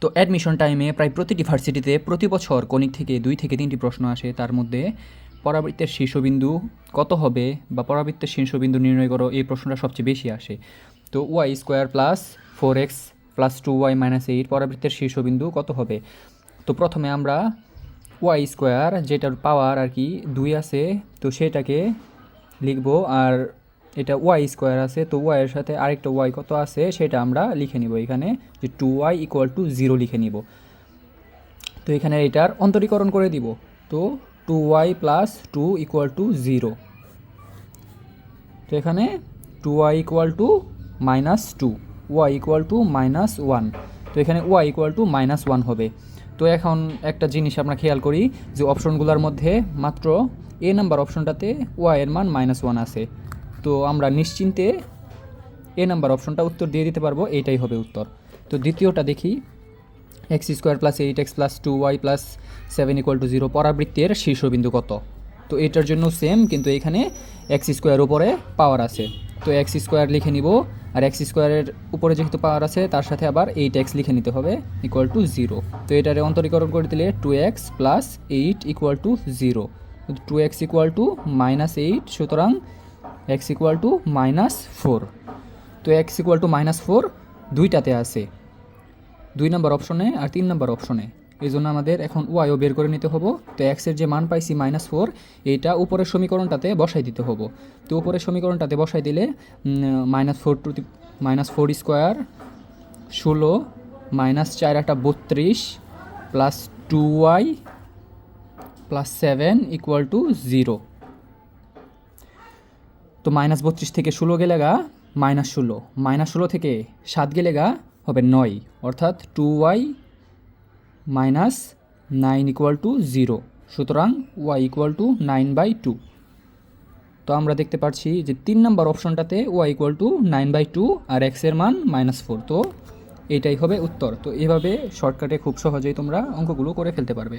তো অ্যাডমিশন টাইমে প্রায় প্রতিটি ভার্সিটিতে প্রতি বছর কনিক থেকে 2 থেকে 3টি প্রশ্ন আসে। তার মধ্যে পরাবৃত্তের শীর্ষবিন্দু কত হবে বা পরাবৃত্তের শীর্ষবিন্দু নির্ণয় করো, এই প্রশ্নটা সবচেয়ে বেশি আসে। তো Y square plus 4x plus 2y minus 8 পরাবৃত্তের শীর্ষবিন্দু কত হবে। তো প্রথমে আমরা ওয়াই স্কোয়ার, যেটার পাওয়ার আর কি 2 আছে, তো সেটাকে লিখবো। আর এটা ওয়াই স্কোয়ার আছে, তো ওয়াইয়ের সাথে আরেকটা ওয়াই কত আছে সেটা আমরা লিখে নিব এখানে, যে 2y ইকুয়াল টু 0 লিখে নিব। তো এখানে এটার অন্তরীকরণ করে দিব। তো 2y প্লাস 2 ইকুয়াল টু 0। তো এখানে 2y equal to minus 2, Y equal to minus 1। তো এখানে ওয়াই ইকুয়াল টু মাইনাস 1 হবে। তো এখন একটা জিনিস আমরা খেয়াল করি যে অপশনগুলোর মধ্যে মাত্র এ নাম্বার অপশনটাতে ওয়াই এর মান -1 আছে। তো আমরা নিশ্চিন্তে এ নাম্বার অপশনটা উত্তর দিয়ে দিতে পারবো, এইটাই হবে উত্তর। তো দ্বিতীয়টা দেখি, x square plus 8x plus 2y plus 7 equal to 0 পরাবৃত্তের শীর্ষবিন্দু কত। তো এটার জন্য সেম, কিন্তু এখানে এক্স স্কোয়ার উপরে পাওয়ার আছে, তো এক্স স্কোয়ার লিখে নিব। আর এক্স স্কোয়ারের উপরে যেহেতু পাওয়ার আছে তার সাথে আবার 8x লিখে নিতে হবে ইকুয়াল টু 0। তো এটারে অন্তরীকরণ করে দিলে 2x plus 8 equal to 0। 2x equal to -8, সুতরাং x ইকুয়াল টু -4। তো x ইকুয়াল টু -4 দুইটাতে আছে, 2 নম্বর অপশনে আর 3 নম্বর অপশনে। এই জন্য আমাদের এখন ওয়াইও বের করে নিতে হবো। তো এক্সের যে মান পাইছি -4, এইটা উপরের সমীকরণটাতে বসাই দিতে হবো। তো উপরের সমীকরণটাতে বসাই দিলে -4 স্কোয়ার 16 -4 একটা 32 plus 2y plus 7 equal to 0। তো -32 থেকে 16 গেলে গা -16, -16 থেকে 7 গেলে গা হবে 9, অর্থাৎ 2y -9 ইকুয়াল টু 0। সুতরাং y ইকুয়াল টু 9/2। তো আমরা দেখতে পাচ্ছি যে 3 নম্বর অপশনটাতে y ইকুয়াল টু 9/2 আর x এর মান -4। তো এটাই হবে উত্তর। তো এভাবে শর্টকাটে খুব সহজেই তোমরা অঙ্কগুলো করে ফেলতে পারবে।